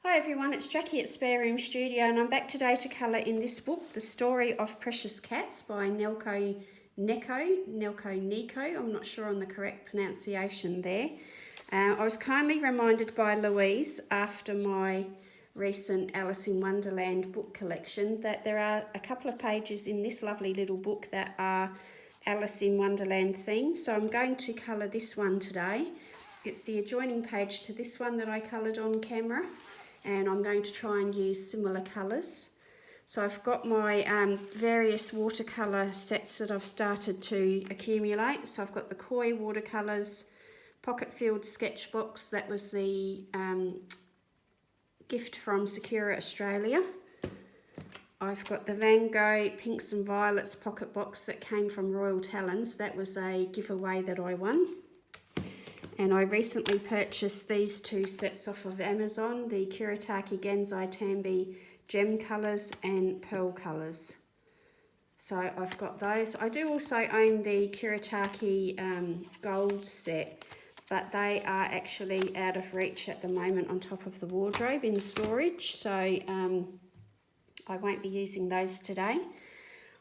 Hi everyone, it's Jackie at Spare Room Studio and I'm back today to colour in this book, The Story of Precious Cats by Nico, I'm not sure on the correct pronunciation there. I was kindly reminded by Louise after my recent Alice in Wonderland book collection that there are a couple of pages in this lovely little book that are Alice in Wonderland themed, so I'm going to colour this one today. It's the adjoining page to this one that I coloured on camera, and I'm going to try and use similar colours. So I've got my various watercolour sets that I've started to accumulate. So I've got the Koi watercolours, Pocket Field sketchbox, that was the gift from Sakura Australia. I've got the Van Gogh Pinks and Violets pocket box that came from Royal Talons. That was a giveaway that I won. And I recently purchased these two sets off of Amazon, the Kuretake Genzai Tambi Gem Colours and Pearl Colours. So I've got those. I do also own the Kuretake Gold set, but they are actually out of reach at the moment on top of the wardrobe in storage, so I won't be using those today.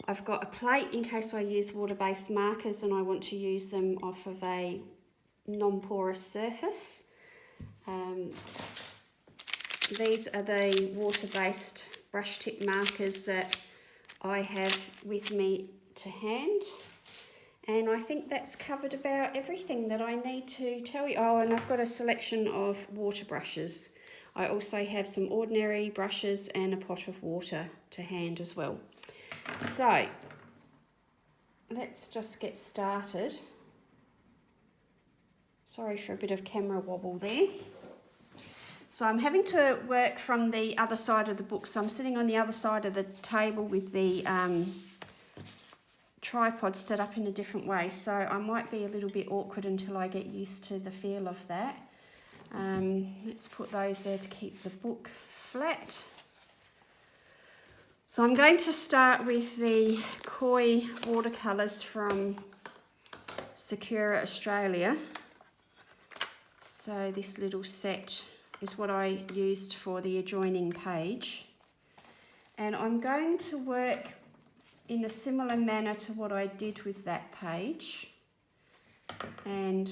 I've got a plate in case I use water-based markers and I want to use them off of a non-porous surface. These are the water-based brush tip markers that I have with me to hand, and I think that's covered about everything that I need to tell you. Oh, and I've got a selection of water brushes. I also have some ordinary brushes and a pot of water to hand as well. So let's just get started. Sorry for a bit of camera wobble there. So I'm having to work from the other side of the book. So I'm sitting on the other side of the table with the tripod set up in a different way. So I might be a little bit awkward until I get used to the feel of that. Let's put those there to keep the book flat. So I'm going to start with the Koi watercolours from Sakura Australia. So this little set is what I used for the adjoining page. And I'm going to work in a similar manner to what I did with that page. And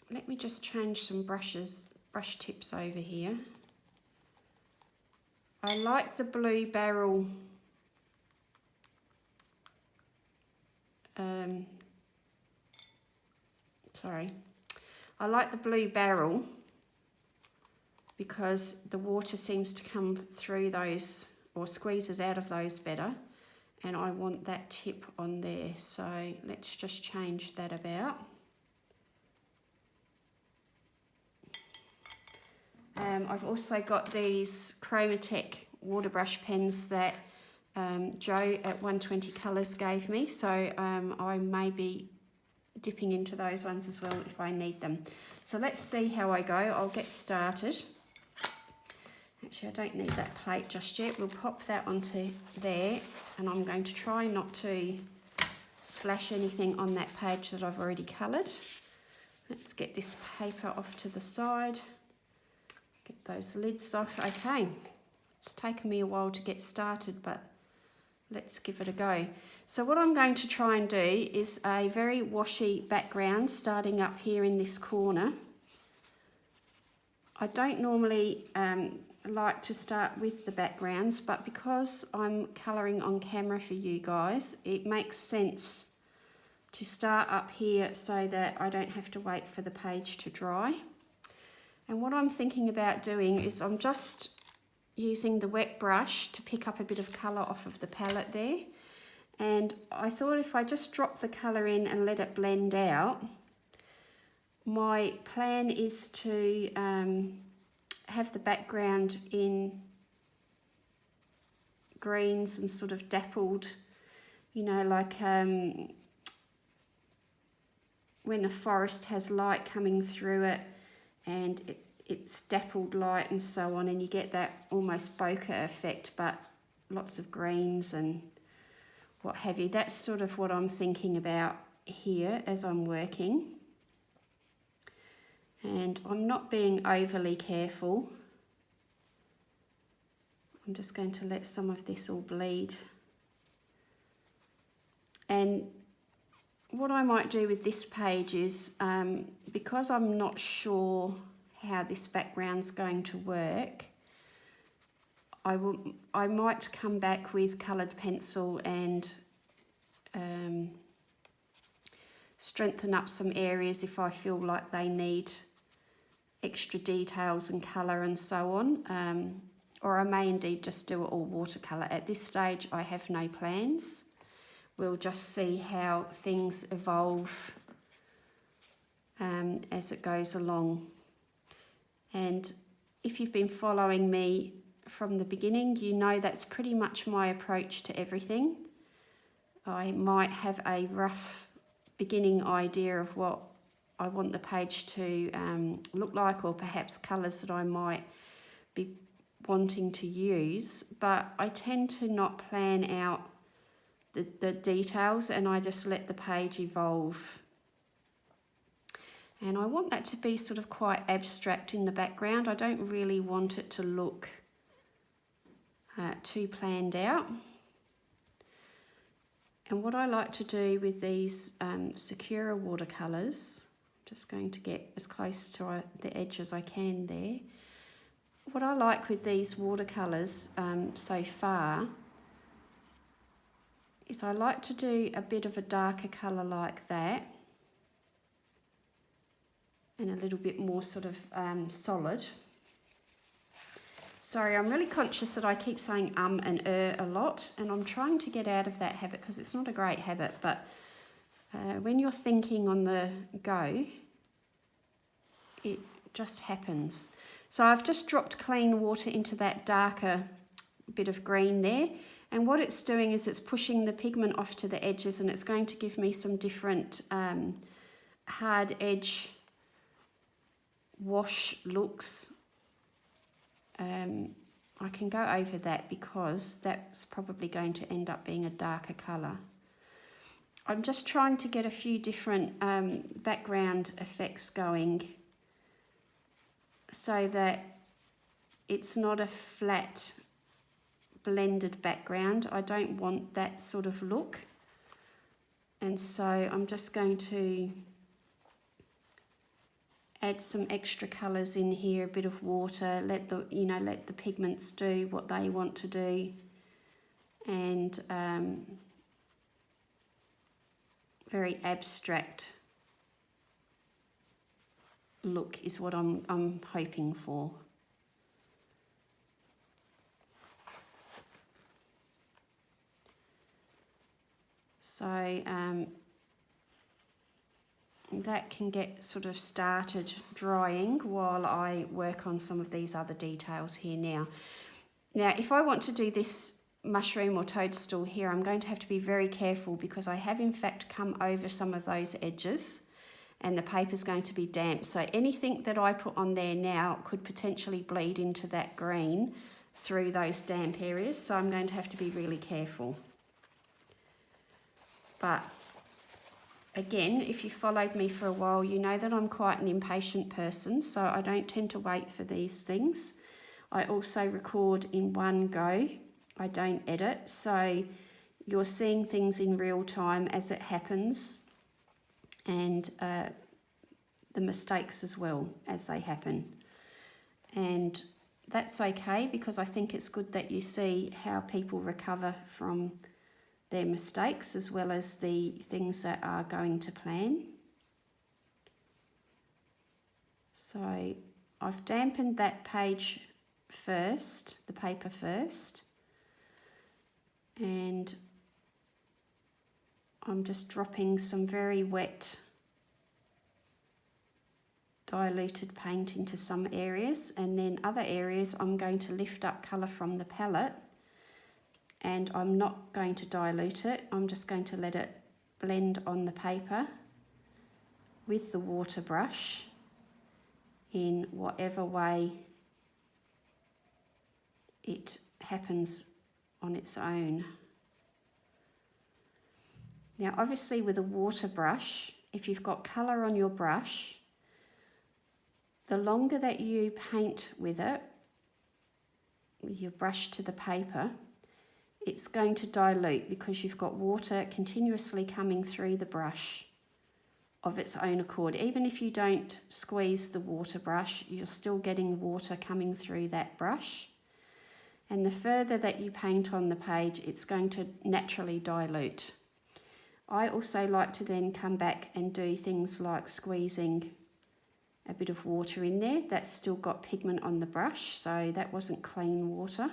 let me just change some brush tips over here. I like the blue barrel I like the blue barrel because the water seems to come through those or squeezes out of those better, and I want that tip on there. So let's just change that about. I've also got these Chromatech water brush pens that Joe at 120 Colours gave me, so I may be dipping into those ones as well if I need them. So let's see how I go. I'll get started. Actually, I don't need that plate just yet. We'll pop that onto there, and I'm going to try not to splash anything on that page that I've already coloured. Let's get this paper off to the side. Get those lids off. Okay, it's taken me a while to get started, but let's give it a go. So what I'm going to try and do is a very washy background starting up here in this corner. I don't normally like to start with the backgrounds, but because I'm colouring on camera for you guys, it makes sense to start up here so that I don't have to wait for the page to dry. And what I'm thinking about doing is I'm just using the wet brush to pick up a bit of colour off of the palette there. And I thought if I just drop the colour in and let it blend out, my plan is to have the background in greens and sort of dappled, you know, like when a forest has light coming through it and it's dappled light and so on, and you get that almost bokeh effect, but lots of greens and what have you. That's sort of what I'm thinking about here as I'm working. And I'm not being overly careful I'm just going to let some of this all bleed. And what I might do with this page is, because I'm not sure how this background's going to work, I might come back with coloured pencil and strengthen up some areas if I feel like they need extra details and colour and so on. Or I may indeed just do it all watercolour. At this stage I have no plans. We'll just see how things evolve as it goes along. And if you've been following me from the beginning, you know that's pretty much my approach to everything. I might have a rough beginning idea of what I want the page to look like, or perhaps colours that I might be wanting to use, but I tend to not plan out the details, and I just let the page evolve. And I want that to be sort of quite abstract in the background. I don't really want it to look too planned out. And what I like to do with these Sakura watercolours, I'm just going to get as close to the edge as I can there. What I like with these watercolours so far is I like to do a bit of a darker colour like that, and a little bit more sort of solid. Sorry, I'm really conscious that I keep saying and a lot, and I'm trying to get out of that habit because it's not a great habit, but when you're thinking on the go, it just happens. So I've just dropped clean water into that darker bit of green there, and what it's doing is it's pushing the pigment off to the edges, and it's going to give me some different hard edge wash looks. I can go over that because that's probably going to end up being a darker colour. I'm just trying to get a few different background effects going so that it's not a flat blended background. I don't want that sort of look, and so I'm just going to add some extra colours in here, a bit of water, let the pigments do what they want to do, and very abstract look is what I'm hoping for. So that can get sort of started drying while I work on some of these other details here now. Now, if I want to do this mushroom or toadstool here, I'm going to have to be very careful because I have in fact come over some of those edges and the paper's going to be damp. So anything that I put on there now could potentially bleed into that green through those damp areas. So I'm going to have to be really careful. But again, if you followed me for a while, you know that I'm quite an impatient person, so I don't tend to wait for these things. I also record in one go. I don't edit, so you're seeing things in real time as it happens, and the mistakes as well as they happen. And that's okay, because I think it's good that you see how people recover from their mistakes as well as the things that are going to plan. So I've dampened that page first, the paper first, and I'm just dropping some very wet diluted paint into some areas, and then other areas I'm going to lift up colour from the palette, and I'm not going to dilute it. I'm just going to let it blend on the paper with the water brush in whatever way it happens on its own. Now obviously with a water brush, if you've got colour on your brush, the longer that you paint with it, with your brush to the paper, it's going to dilute because you've got water continuously coming through the brush of its own accord. Even if you don't squeeze the water brush, you're still getting water coming through that brush. And the further that you paint on the page, it's going to naturally dilute. I also like to then come back and do things like squeezing a bit of water in there. That's still got pigment on the brush, so that wasn't clean water.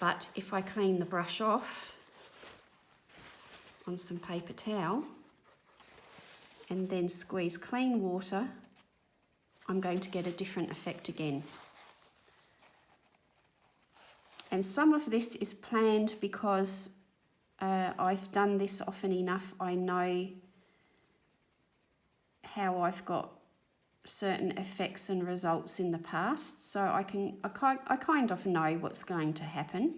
But if I clean the brush off on some paper towel and then squeeze clean water, I'm going to get a different effect again. And some of this is planned because I've done this often enough. I know how I've got certain effects and results in the past, so I kind of know what's going to happen.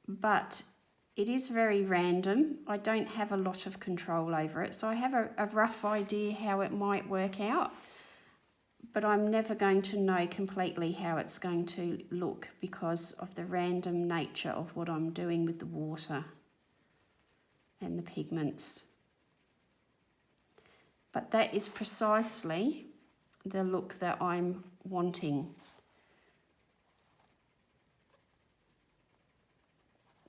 But it is very random. I don't have a lot of control over it, so I have a rough idea how it might work out, but I'm never going to know completely how it's going to look because of the random nature of what I'm doing with the water and the pigments. But that is precisely the look that I'm wanting.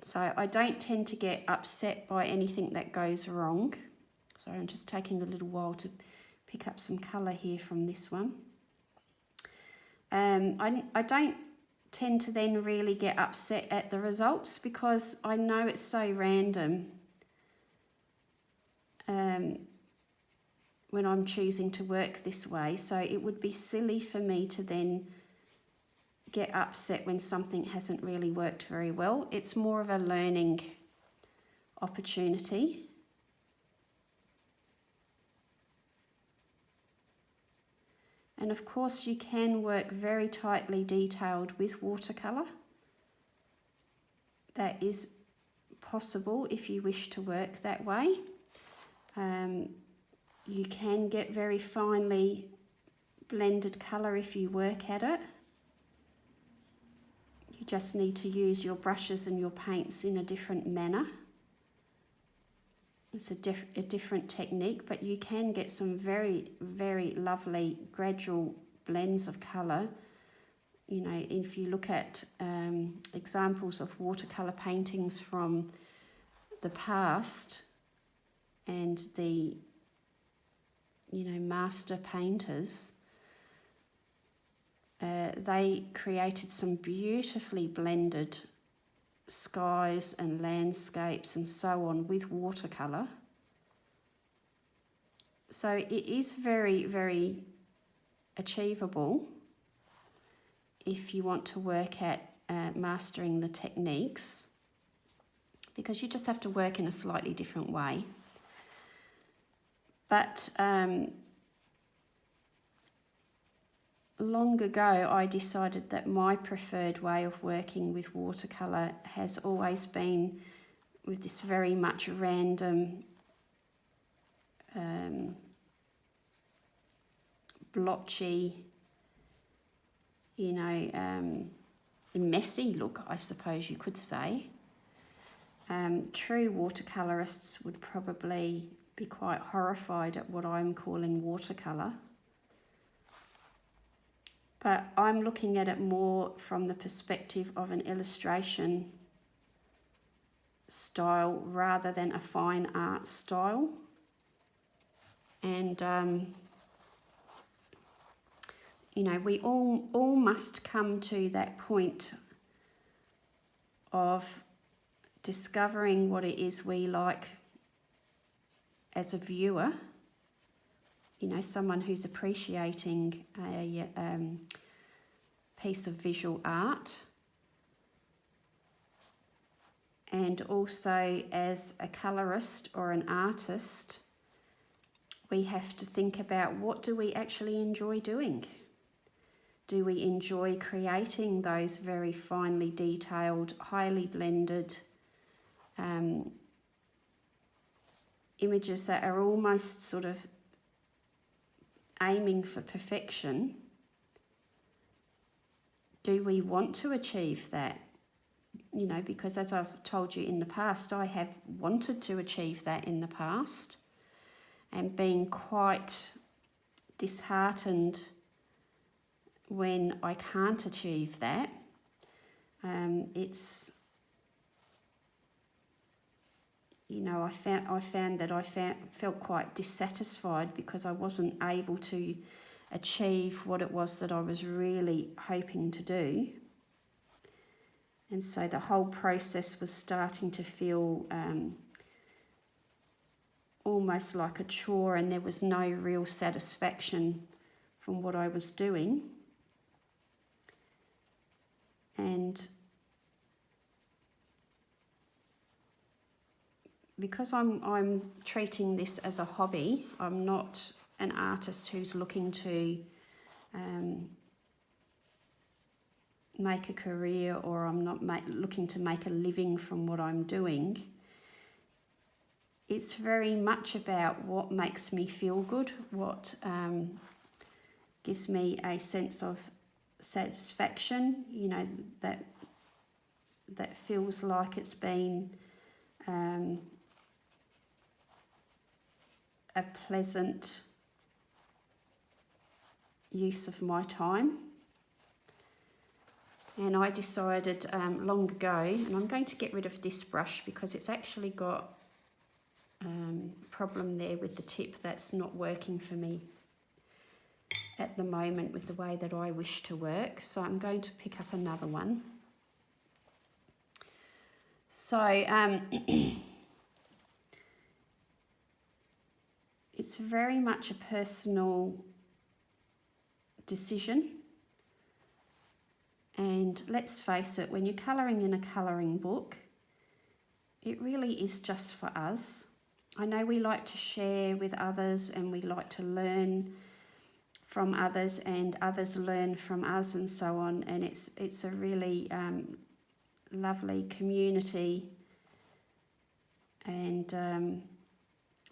So I don't tend to get upset by anything that goes wrong. So I'm just taking a little while to pick up some colour here from this one. I don't tend to then really get upset at the results because I know it's so random when I'm choosing to work this way. So it would be silly for me to then get upset when something hasn't really worked very well. It's more of a learning opportunity. And of course you can work very tightly detailed with watercolour. That is possible if you wish to work that way. You can get very finely blended colour if you work at it. You just need to use your brushes and your paints in a different manner. It's a different technique, but you can get some very, very lovely gradual blends of colour. You know, if you look at examples of watercolour paintings from the past and the, you know, master painters, they created some beautifully blended skies and landscapes and so on with watercolour. So it is very, very achievable if you want to work at mastering the techniques, because you just have to work in a slightly different way. But long ago I decided that my preferred way of working with watercolour has always been with this very much random blotchy, you know, messy look, I suppose you could say. True watercolourists would probably be quite horrified at what I'm calling watercolour. But I'm looking at it more from the perspective of an illustration style rather than a fine art style. And, you know, we all must come to that point of discovering what it is we like as a viewer. You know, someone who's appreciating a piece of visual art, and also as a colourist or an artist, we have to think about what do we actually enjoy doing. Do we enjoy creating those very finely detailed, highly blended images that are almost sort of aiming for perfection? do we want to achieve that? You know, because as I've told you in the past, I have wanted to achieve that in the past and been quite disheartened when I can't achieve that. It's, you know, I found that I felt quite dissatisfied because I wasn't able to achieve what it was that I was really hoping to do. And so the whole process was starting to feel almost like a chore, and there was no real satisfaction from what I was doing. And because I'm treating this as a hobby, I'm not an artist who's looking to make a career, or I'm not looking to make a living from what I'm doing. It's very much about what makes me feel good, what gives me a sense of satisfaction, you know, that feels like it's been a pleasant use of my time. And I decided long ago, and I'm going to get rid of this brush because it's actually got a problem there with the tip that's not working for me at the moment with the way that I wish to work. So I'm going to pick up another one. So it's very much a personal decision. And let's face it, when you're colouring in a colouring book, it really is just for us. I know we like to share with others and we like to learn from others and others learn from us and so on. And it's a really lovely community and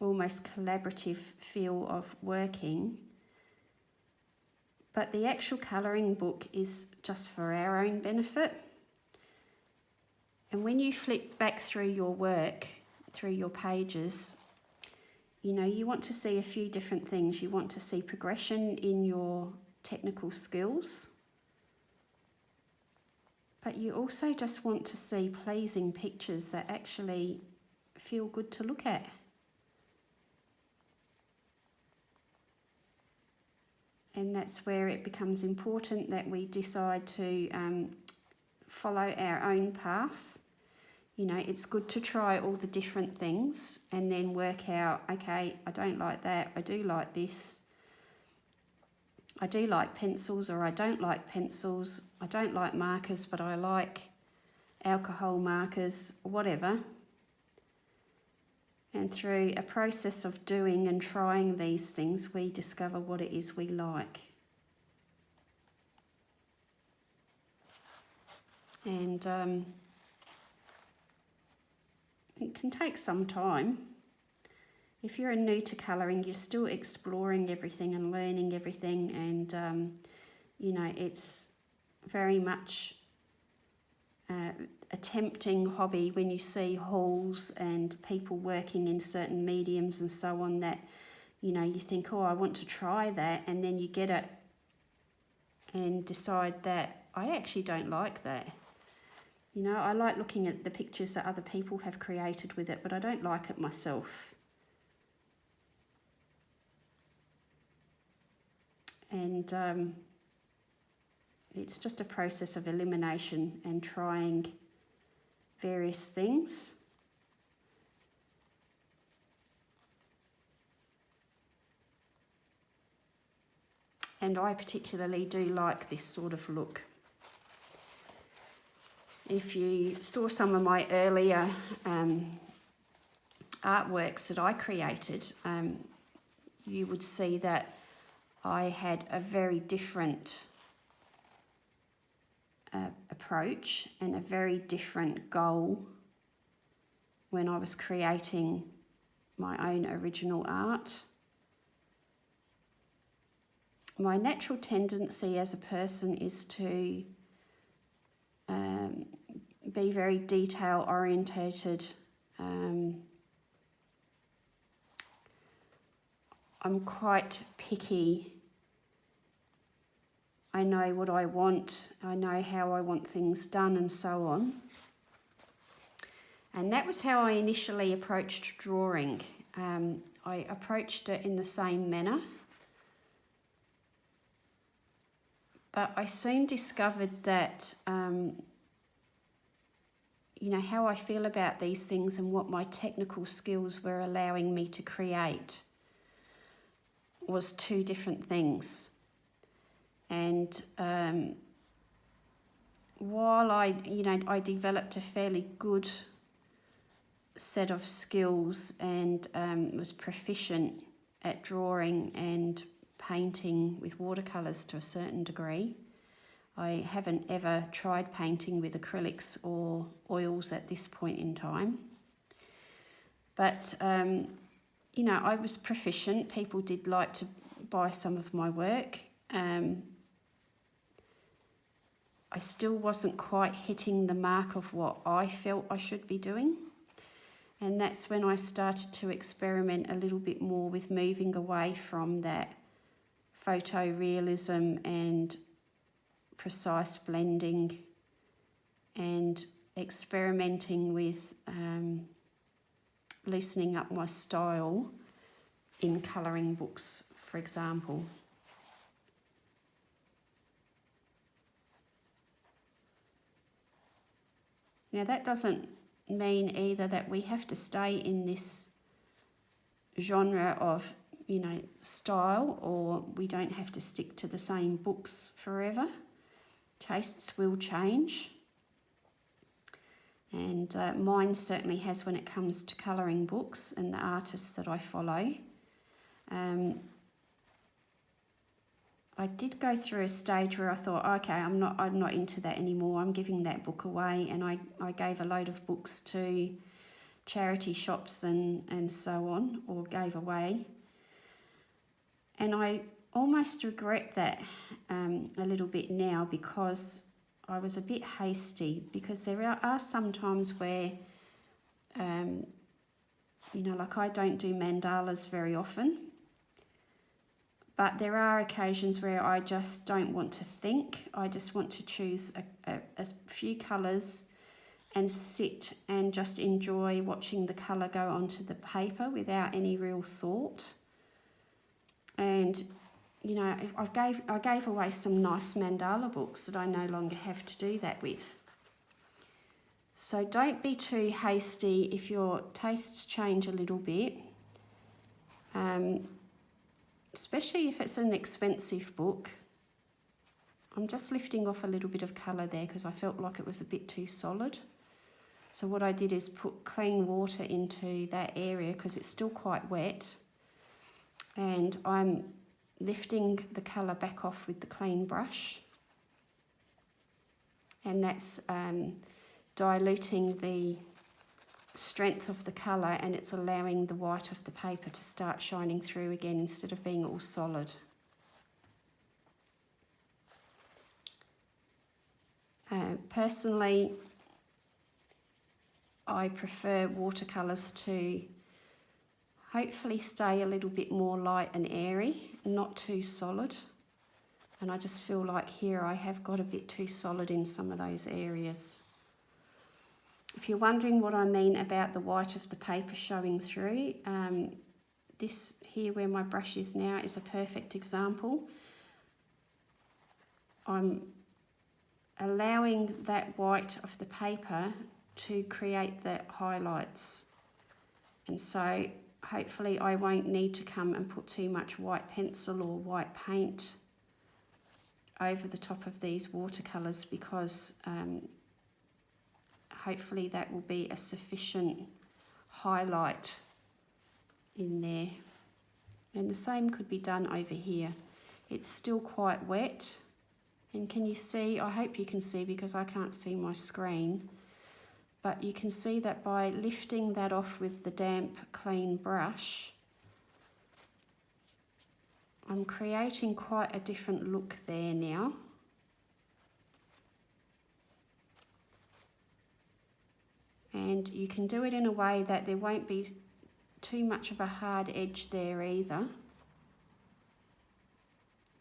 almost collaborative feel of working. But the actual colouring book is just for our own benefit. And when you flip back through your work, through your pages, you know, you want to see a few different things. You want to see progression in your technical skills. But you also just want to see pleasing pictures that actually feel good to look at. And that's where it becomes important that we decide to follow our own path. You know, it's good to try all the different things and then work out, okay, I don't like that, I do like this. I do like pencils, or I don't like pencils. I don't like markers, but I like alcohol markers, whatever. And through a process of doing and trying these things, we discover what it is we like. And it can take some time. If you're new to colouring, you're still exploring everything and learning everything, and you know, it's very much a tempting hobby when you see hauls and people working in certain mediums and so on, that, you know, you think, oh, I want to try that, and then you get it and decide that I actually don't like that. You know, I like looking at the pictures that other people have created with it, but I don't like it myself. And it's just a process of elimination and trying various things. And I particularly do like this sort of look. If you saw some of my earlier artworks that I created, you would see that I had a very different approach and a very different goal when I was creating my own original art. My natural tendency as a person is to be very detail orientated. I'm quite picky. I know what I want, I know how I want things done and so on. And that was how I initially approached drawing. I approached it in the same manner. But I soon discovered that, how I feel about these things and what my technical skills were allowing me to create was two different things. And while I developed a fairly good set of skills and was proficient at drawing and painting with watercolors to a certain degree, I haven't ever tried painting with acrylics or oils at this point in time. But, I was proficient. People did like to buy some of my work. I still wasn't quite hitting the mark of what I felt I should be doing. And that's when I started to experiment a little bit more with moving away from that photorealism and precise blending and experimenting with loosening up my style in colouring books, for example. Now that doesn't mean either that we have to stay in this genre of, style, or we don't have to stick to the same books forever. Tastes will change. And mine certainly has when it comes to colouring books and the artists that I follow. I did go through a stage where I thought, okay, I'm not into that anymore. I'm giving that book away, and I gave a load of books to charity shops and so on, or gave away. And I almost regret that a little bit now, because I was a bit hasty, because there are some times where, like I don't do mandalas very often. But there are occasions where I just don't want to think. I just want to choose a few colours and sit and just enjoy watching the colour go onto the paper without any real thought. And, I gave away some nice mandala books that I no longer have to do that with. So don't be too hasty if your tastes change a little bit. Especially if it's an expensive book. I'm just lifting off a little bit of colour there because I felt like it was a bit too solid. So what I did is put clean water into that area because it's still quite wet. And I'm lifting the colour back off with the clean brush. And that's diluting the strength of the colour, and it's allowing the white of the paper to start shining through again instead of being all solid. Personally, I prefer watercolours to hopefully stay a little bit more light and airy, not too solid. And I just feel like here I have got a bit too solid in some of those areas. If you're wondering what I mean about the white of the paper showing through, this here where my brush is now is a perfect example. I'm allowing that white of the paper to create the highlights. And so hopefully I won't need to come and put too much white pencil or white paint over the top of these watercolours, because hopefully that will be a sufficient highlight in there. And the same could be done over here. It's still quite wet. And can you see? I hope you can see because I can't see my screen. But you can see that by lifting that off with the damp, clean brush, I'm creating quite a different look there now. And you can do it in a way that there won't be too much of a hard edge there either.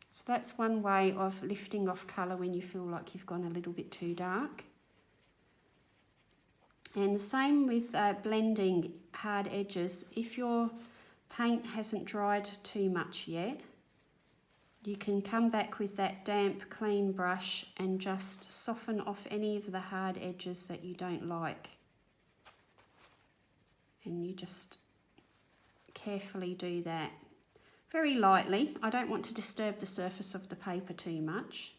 So that's one way of lifting off colour when you feel like you've gone a little bit too dark. And the same with blending hard edges. If your paint hasn't dried too much yet, you can come back with that damp, clean brush and just soften off any of the hard edges that you don't like. And you just carefully do that. Very lightly. I don't want to disturb the surface of the paper too much.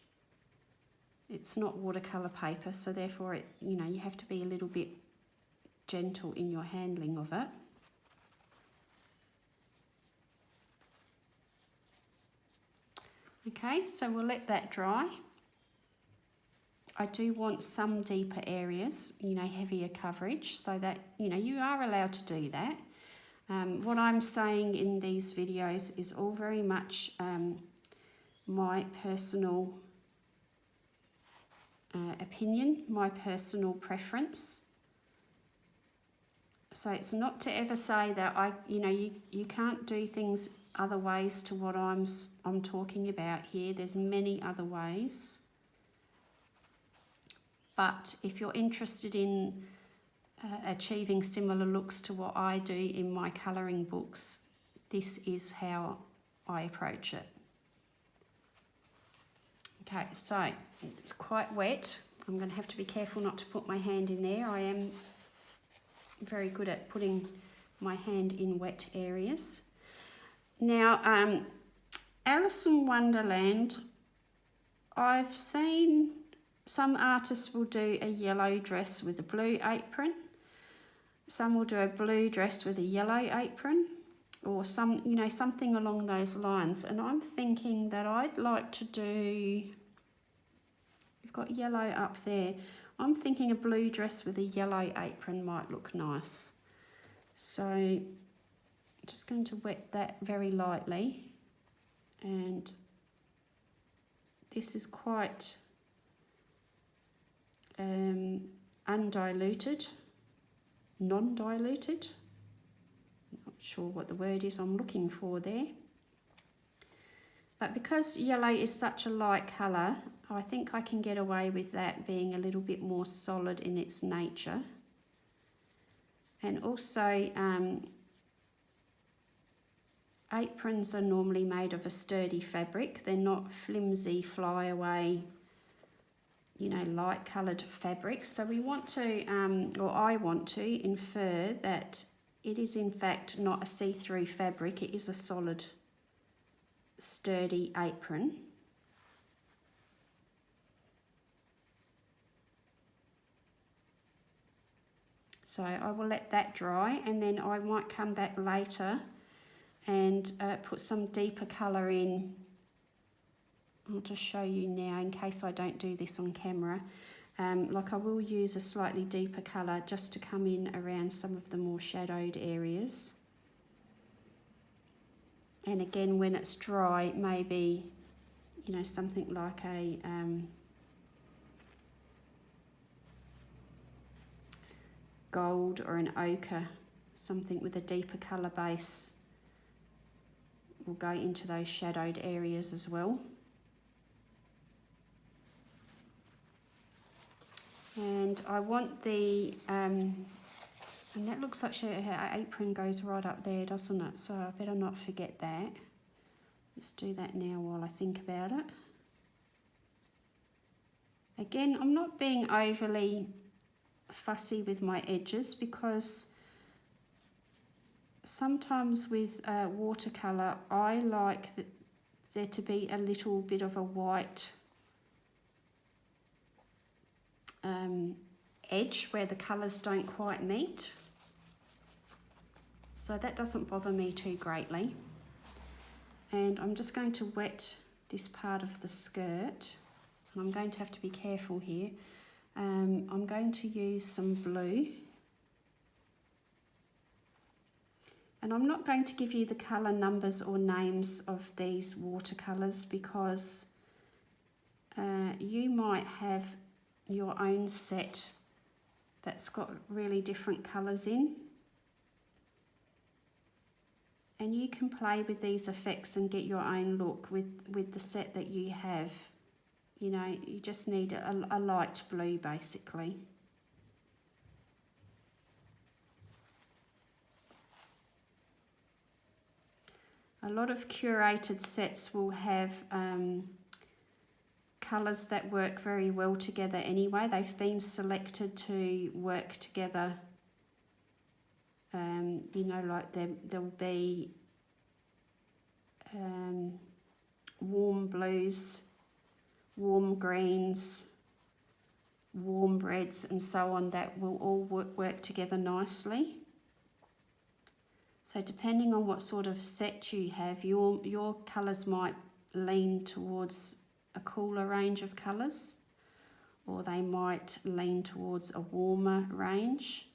It's not watercolour paper, so therefore you have to be a little bit gentle in your handling of it. Okay, so we'll let that dry. I do want some deeper areas, heavier coverage, so that, you are allowed to do that. What I'm saying in these videos is all very much my personal opinion, my personal preference. So it's not to ever say that you can't do things other ways to what I'm talking about here. There's many other ways. But if you're interested in achieving similar looks to what I do in my colouring books, this is how I approach it. Okay, so it's quite wet. I'm going to have to be careful not to put my hand in there. I am very good at putting my hand in wet areas. Now, Alice in Wonderland, I've seen some artists will do a yellow dress with a blue apron. Some will do a blue dress with a yellow apron, or something along those lines. And I'm thinking that I'd like to do, we've got yellow up there. I'm thinking a blue dress with a yellow apron might look nice. So I'm just going to wet that very lightly. And this is quite undiluted, non-diluted. Not sure what the word is I'm looking for there. But because yellow is such a light colour, I think I can get away with that being a little bit more solid in its nature. And also, aprons are normally made of a sturdy fabric. They're not flimsy, flyaway, light coloured fabrics. So we want to, or I want to infer that it is in fact not a see-through fabric. It is a solid, sturdy apron. So I will let that dry, and then I might come back later and put some deeper colour in. I'll just show you now in case I don't do this on camera. I will use a slightly deeper colour just to come in around some of the more shadowed areas. And again, when it's dry, maybe, something like a gold or an ochre, something with a deeper colour base will go into those shadowed areas as well. And I want the, and that looks like her apron goes right up there, doesn't it? So I better not forget that. Let's do that now while I think about it. Again, I'm not being overly fussy with my edges, because sometimes with watercolour I like there to be a little bit of a white edge where the colours don't quite meet. So that doesn't bother me too greatly. And I'm just going to wet this part of the skirt. And I'm going to have to be careful here. I'm going to use some blue. And I'm not going to give you the colour numbers or names of these watercolours, because you might have your own set that's got really different colours in. And you can play with these effects and get your own look with the set that you have. You know, you just need a light blue basically. A lot of curated sets will have colours that work very well together anyway. They've been selected to work together. You know, like there'll be warm blues, warm greens, warm reds and so on that will all work together nicely. So depending on what sort of set you have, your colours might lean towards a cooler range of colours, or they might lean towards a warmer range.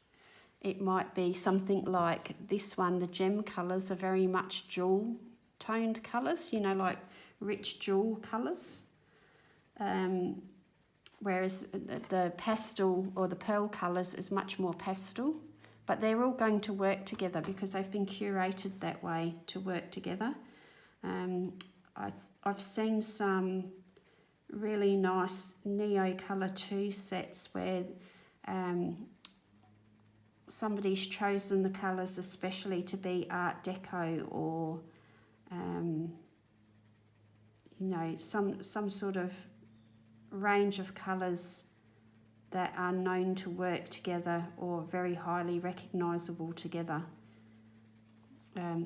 It might be something like this one, the gem colours are very much jewel toned colours, you know, like rich jewel colours. Whereas the pastel or the pearl colours is much more pastel. But they're all going to work together because they've been curated that way to work together. I've seen some really nice Neo Colour 2 sets where somebody's chosen the colours especially to be Art Deco or you know, some sort of range of colours that are known to work together or very highly recognisable together.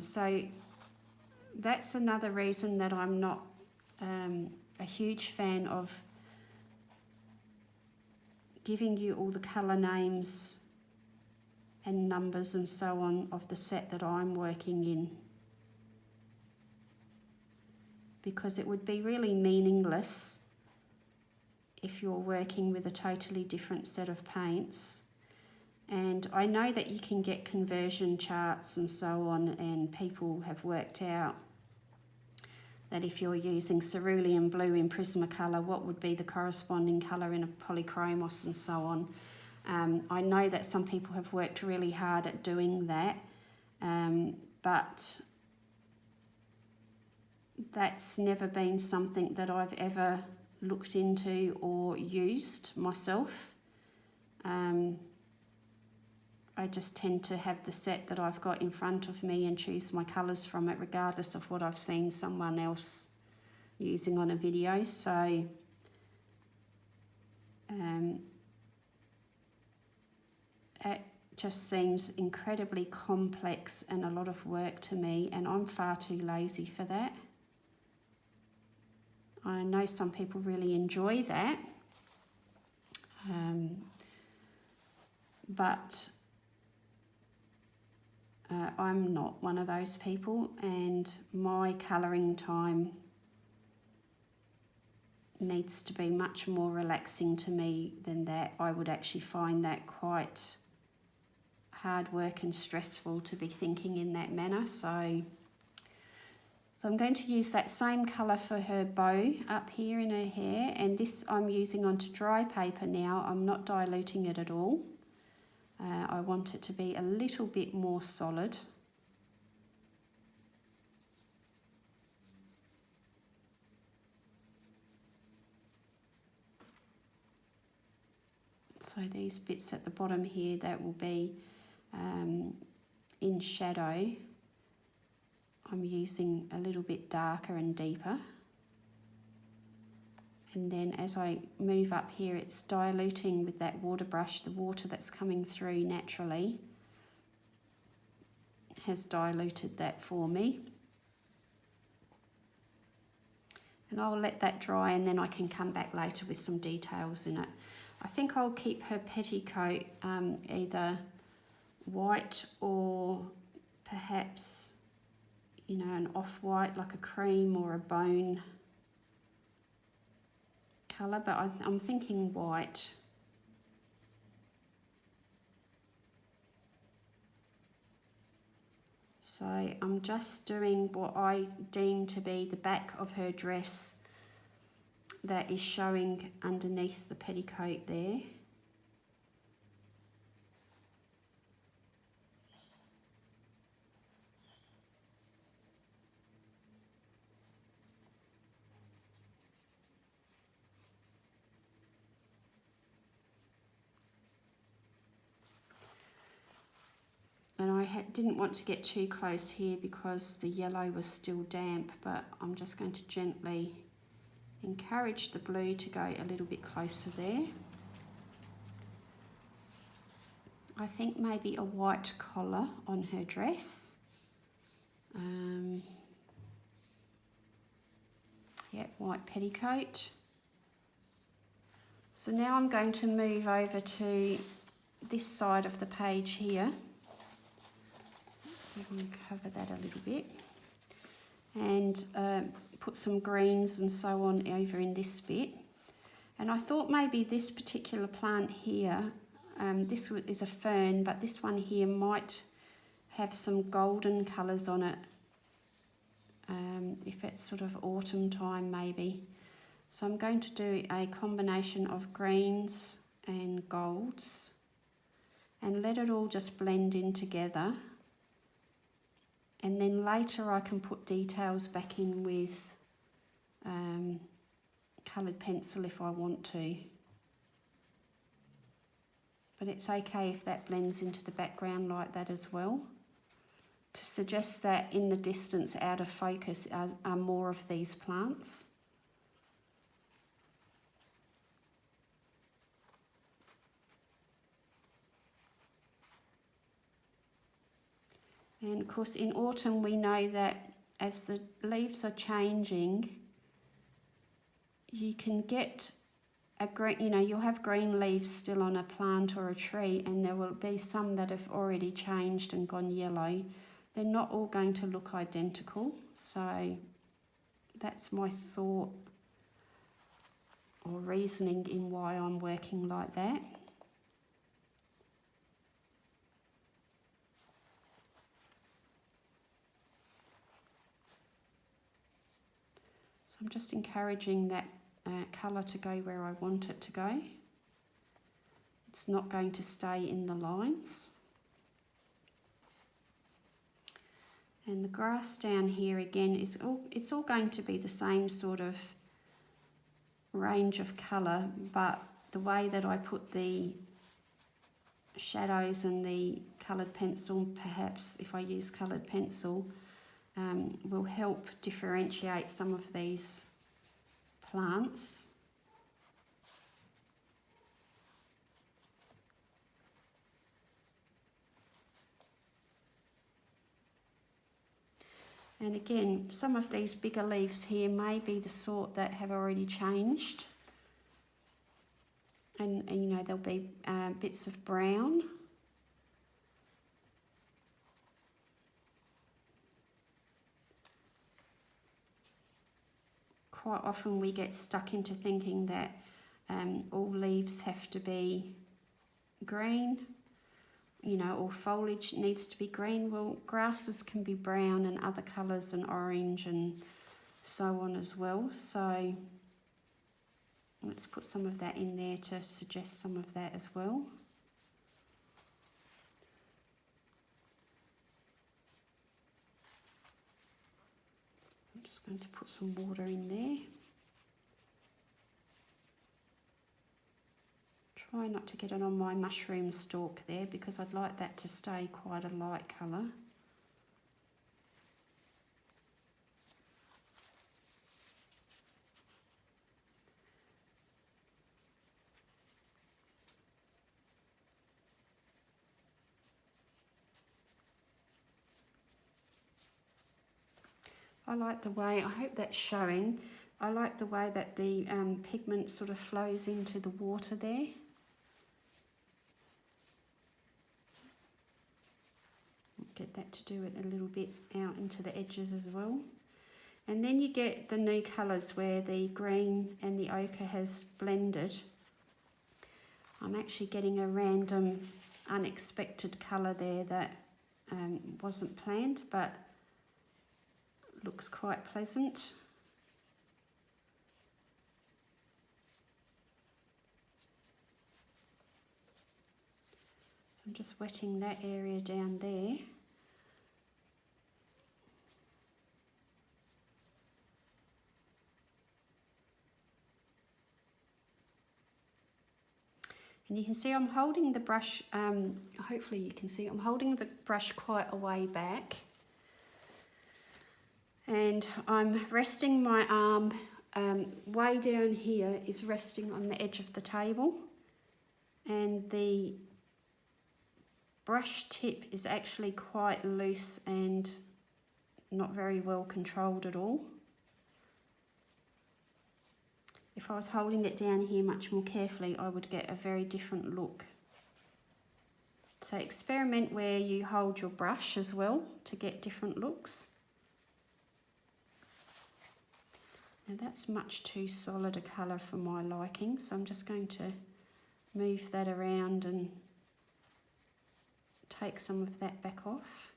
So that's another reason that I'm not a huge fan of giving you all the colour names and numbers and so on of the set that I'm working in, because it would be really meaningless if you're working with a totally different set of paints. And I know that you can get conversion charts and so on, and people have worked out that if you're using cerulean blue in Prismacolor, what would be the corresponding colour in a polychromos and so on. I know that some people have worked really hard at doing that, but that's never been something that I've ever looked into or used myself. I just tend to have the set that I've got in front of me and choose my colours from it regardless of what I've seen someone else using on a video. So it just seems incredibly complex and a lot of work to me, and I'm far too lazy for that. I know some people really enjoy that, but I'm not one of those people, and my colouring time needs to be much more relaxing to me than that. I would actually find that quite hard work and stressful to be thinking in that manner. So I'm going to use that same colour for her bow up here in her hair, and this I'm using onto dry paper now. I'm not diluting it at all. I want it to be a little bit more solid. So these bits at the bottom here, that will be in shadow. I'm using a little bit darker and deeper. And then as I move up here, it's diluting with that water brush. The water that's coming through naturally has diluted that for me. And I'll let that dry, and then I can come back later with some details in it. I think I'll keep her petticoat either white or perhaps, you know, an off-white, like a cream or a bone colour, but I'm thinking white. So I'm just doing what I deem to be the back of her dress that is showing underneath the petticoat there. And I didn't want to get too close here because the yellow was still damp, but I'm just going to gently encourage the blue to go a little bit closer there. I think maybe a white collar on her dress. Yeah, white petticoat. So now I'm going to move over to this side of the page here. So I'm going to cover that a little bit. And put some greens and so on over in this bit. And I thought maybe this particular plant here, this is a fern, but this one here might have some golden colours on it. If it's sort of autumn time maybe. So I'm going to do a combination of greens and golds and let it all just blend in together. And then later I can put details back in with coloured pencil if I want to. But it's okay if that blends into the background like that as well. To suggest that in the distance out of focus are more of these plants. And of course in autumn we know that as the leaves are changing, you can get a green, you'll have green leaves still on a plant or a tree, and there will be some that have already changed and gone yellow. They're not all going to look identical, so that's my thought or reasoning in why I'm working like that. So I'm just encouraging that colour to go where I want it to go. It's not going to stay in the lines. And the grass down here again it's all going to be the same sort of range of colour, but the way that I put the shadows and the coloured pencil, perhaps if I use coloured pencil, will help differentiate some of these plants. And again, some of these bigger leaves here may be the sort that have already changed. And there'll be bits of brown. Quite often we get stuck into thinking that all leaves have to be green, or foliage needs to be green. Well, grasses can be brown and other colours and orange and so on as well. So let's put some of that in there to suggest some of that as well. I'm just going to put some water in there. Try not to get it on my mushroom stalk there because I'd like that to stay quite a light colour. I like the way, I hope that's showing, I like the way that the pigment sort of flows into the water there. Get that to do it a little bit out into the edges as well. And then you get the new colours where the green and the ochre has blended. I'm actually getting a random unexpected colour there that wasn't planned but looks quite pleasant. So I'm just wetting that area down there. And you can see I'm holding the brush, hopefully you can see, I'm holding the brush quite a way back. And I'm resting my arm way down here is resting on the edge of the table. And the brush tip is actually quite loose and not very well controlled at all. If I was holding it down here much more carefully, I would get a very different look. So experiment where you hold your brush as well to get different looks. Now that's much too solid a colour for my liking, so I'm just going to move that around and take some of that back off.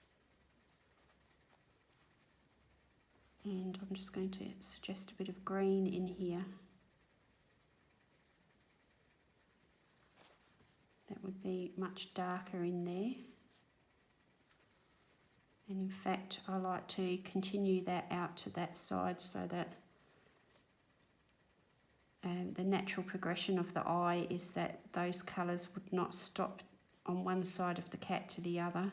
And I'm just going to suggest a bit of green in here. That would be much darker in there. And in fact, I like to continue that out to that side so that the natural progression of the eye is that those colours would not stop on one side of the cat to the other.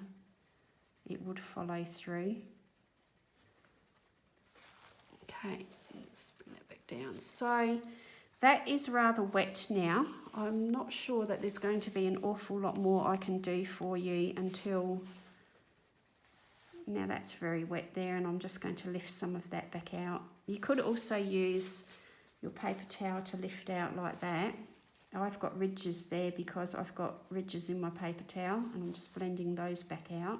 It would follow through. Okay, let's bring that back down. So that is rather wet now. I'm not sure that there's going to be an awful lot more I can do for you until... Now that's very wet there, and I'm just going to lift some of that back out. You could also use your paper towel to lift out like that. I've got ridges there because I've got ridges in my paper towel, and I'm just blending those back out.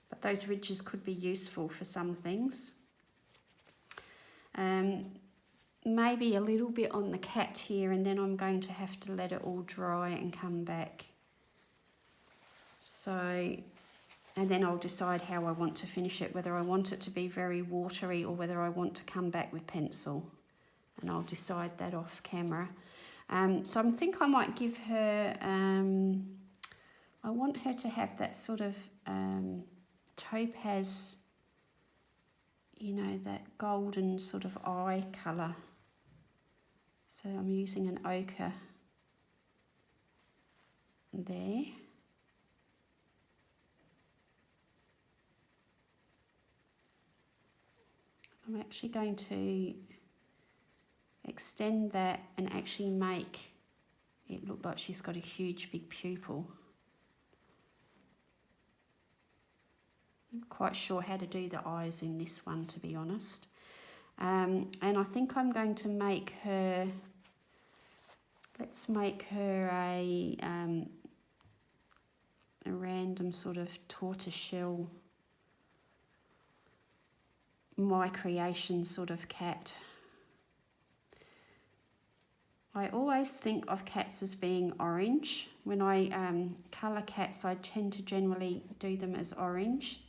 But those ridges could be useful for some things. Maybe a little bit on the cat here, and then I'm going to have to let it all dry and come back. So, and then I'll decide how I want to finish it, whether I want it to be very watery or whether I want to come back with pencil. And I'll decide that off camera. So I think I might give her, I want her to have that sort of topaz, you know, that golden sort of eye colour. So I'm using an ochre there. I'm actually going to extend that and actually make it look like she's got a huge big pupil. I'm not quite sure how to do the eyes in this one, to be honest. And I think I'm going to make her, let's make her a random sort of tortoiseshell, my creation sort of cat. I always think of cats as being orange. When I colour cats, I tend to generally do them as orange.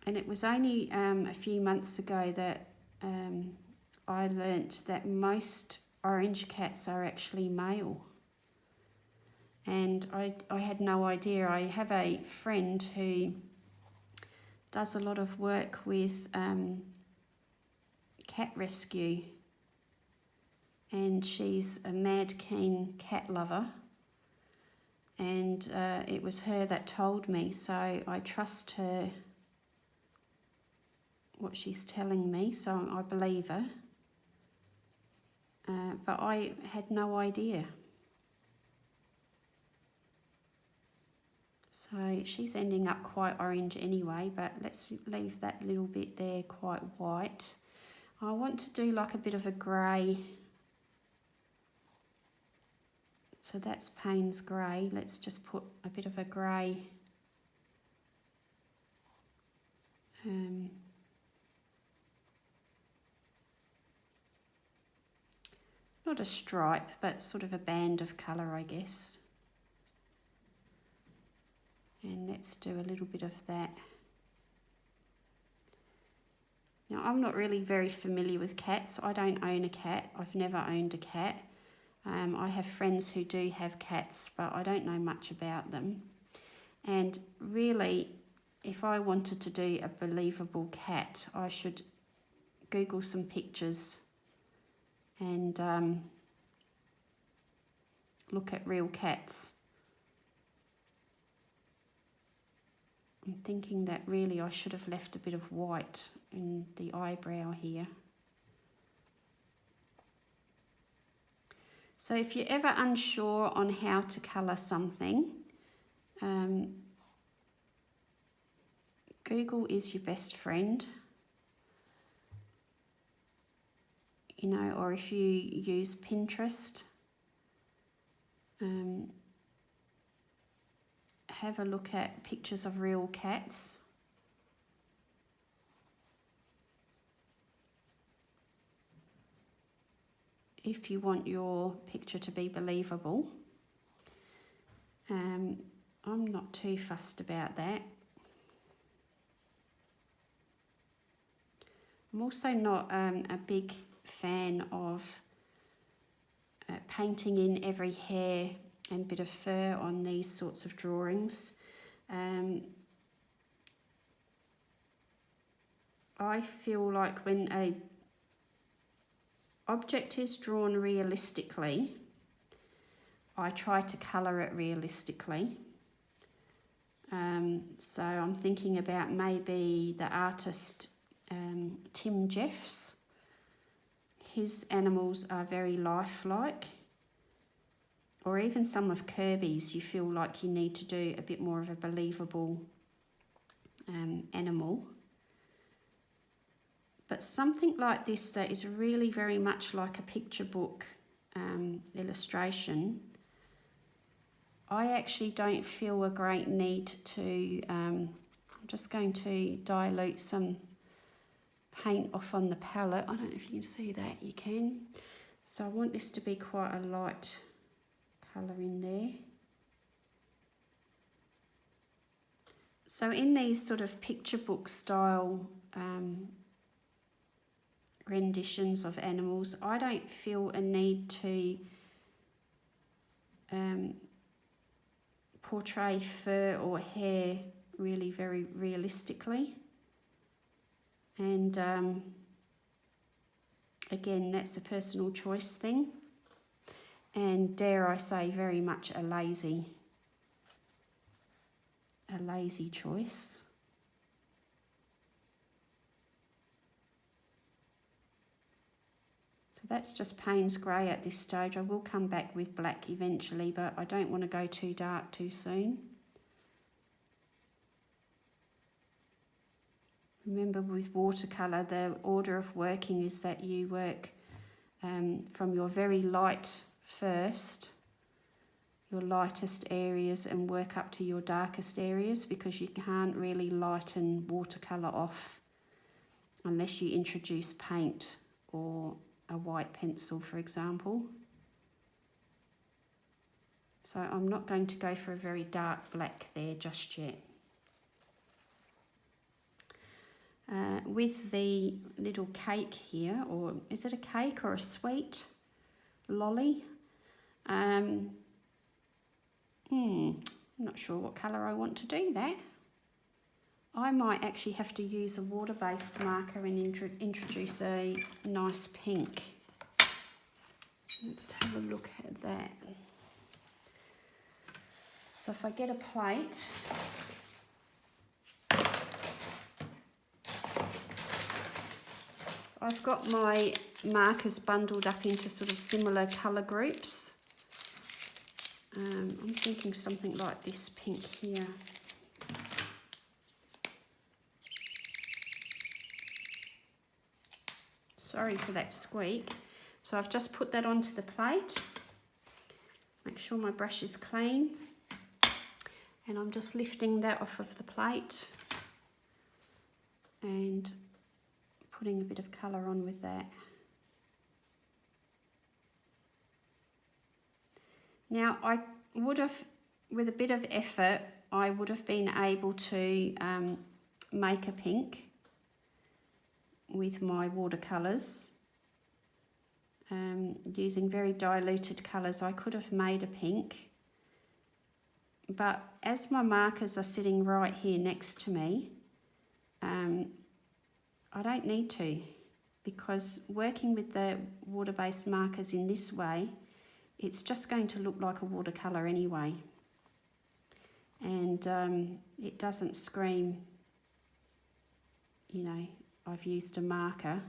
And it was only a few months ago that I learnt that most orange cats are actually male. And I had no idea. I have a friend who does a lot of work with cat rescue. And she's a mad keen cat lover. And it was her that told me, so I trust her, what she's telling me, so I believe her. But I had no idea. So she's ending up quite orange anyway, but let's leave that little bit there quite white. I want to do like a bit of a grey. So that's Payne's grey. Let's just put a bit of a grey. Not a stripe, but sort of a band of colour, I guess. And let's do a little bit of that. Now, I'm not really very familiar with cats. I don't own a cat. I've never owned a cat. I have friends who do have cats, but I don't know much about them. And really, if I wanted to do a believable cat, I should Google some pictures and look at real cats. I'm thinking that really I should have left a bit of white in the eyebrow here. So if you're ever unsure on how to colour something, Google is your best friend. You know, or if you use Pinterest, have a look at pictures of real cats. If you want your picture to be believable. I'm not too fussed about that. I'm also not a big fan of painting in every hair and bit of fur on these sorts of drawings. I feel like when a object is drawn realistically, I try to colour it realistically. So I'm thinking about maybe the artist Tim Jeffs. His animals are very lifelike. Or even some of Kirby's, you feel like you need to do a bit more of a believable animal. But something like this that is really very much like a picture book illustration, I actually don't feel a great need to, I'm just going to dilute some paint off on the palette. I don't know if you can see that, you can. So I want this to be quite a light colour in there. So in these sort of picture book style renditions of animals, I don't feel a need to portray fur or hair really very realistically. And again, that's a personal choice thing. And dare I say, very much a lazy choice. So that's just Payne's Grey at this stage. I will come back with black eventually, but I don't want to go too dark too soon. Remember, with watercolour, the order of working is that you work from your very light first, your lightest areas, and work up to your darkest areas, because you can't really lighten watercolour off unless you introduce paint or a white pencil, for example. So I'm not going to go for a very dark black there just yet. With the little cake here, or is it a cake or a sweet lolly? I'm not sure what colour I want to do that. I might actually have to use a water-based marker and introduce a nice pink. Let's have a look at that. So if I get a plate, I've got my markers bundled up into sort of similar colour groups. I'm thinking something like this pink here. Sorry for that squeak. So I've just put that onto the plate. Make sure my brush is clean. And I'm just lifting that off of the plate and putting a bit of colour on with that. Now I would have, with a bit of effort, I would have been able to make a pink with my watercolours. Using very diluted colours, I could have made a pink. But as my markers are sitting right here next to me, I don't need to, because working with the water-based markers in this way it's just going to look like a watercolour anyway. And it doesn't scream, you know, I've used a marker.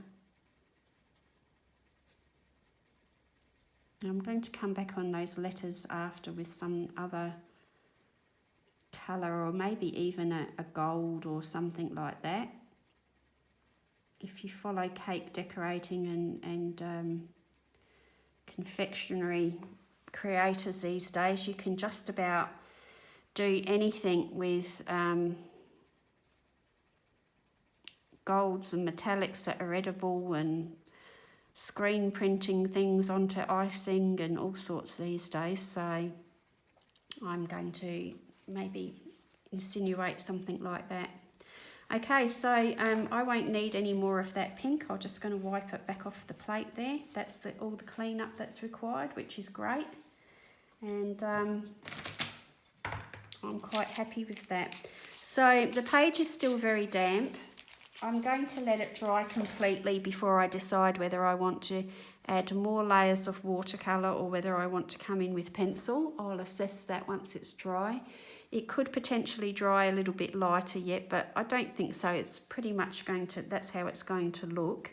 And I'm going to come back on those letters after with some other colour, or maybe even a gold or something like that. If you follow cake decorating and confectionery creators these days, you can just about do anything with golds and metallics that are edible, and screen printing things onto icing and all sorts these days. So I'm going to maybe insinuate something like that. Okay, so I won't need any more of that pink. I'm just going to wipe it back off the plate there. That's all the cleanup that's required, which is great. And I'm quite happy with that. So the page is still very damp. I'm going to let it dry completely before I decide whether I want to add more layers of watercolour or whether I want to come in with pencil. I'll assess that once it's dry. It could potentially dry a little bit lighter yet, but I don't think so. It's pretty much going to, that's how it's going to look.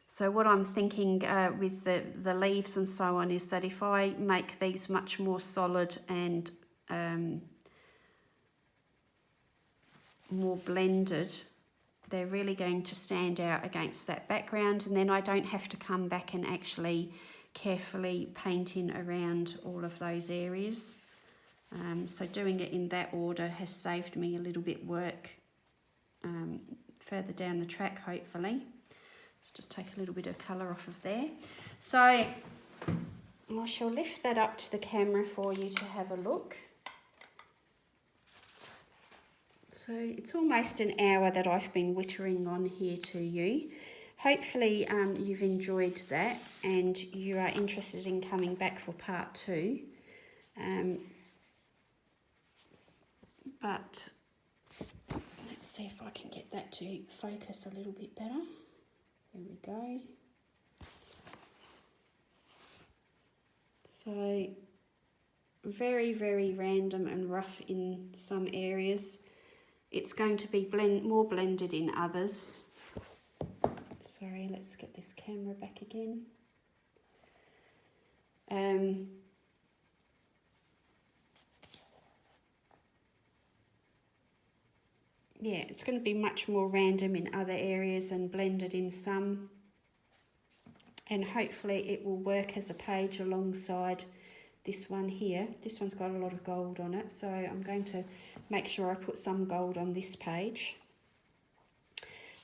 So what I'm thinking with the leaves and so on is that if I make these much more solid and more blended, they're really going to stand out against that background, and then I don't have to come back and actually carefully paint in around all of those areas. So doing it in that order has saved me a little bit work further down the track, hopefully. So just take a little bit of colour off of there. So I shall lift that up to the camera for you to have a look. So it's almost an hour that I've been whittering on here to you. Hopefully you've enjoyed that and you are interested in coming back for part 2. But let's see if I can get that to focus a little bit better. There we go. So very, very random and rough in some areas. It's going to be more blended in others. Sorry, let's get this camera back again. Yeah, it's going to be much more random in other areas and blended in some. And hopefully it will work as a page alongside this one here. This one's got a lot of gold on it, so I'm going to make sure I put some gold on this page.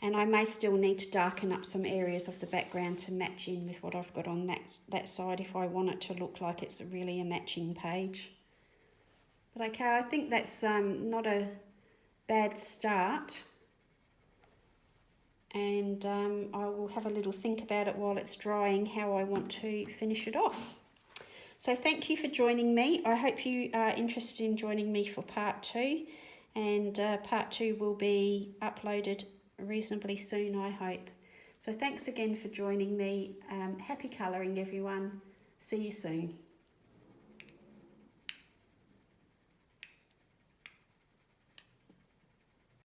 And I may still need to darken up some areas of the background to match in with what I've got on that side if I want it to look like it's really a matching page. But okay, I think that's not a bad start. And I will have a little think about it while it's drying, how I want to finish it off. So thank you for joining me. I hope you are interested in joining me for part 2. And part 2 will be uploaded reasonably soon, I hope. So thanks again for joining me. Happy colouring, everyone. See you soon.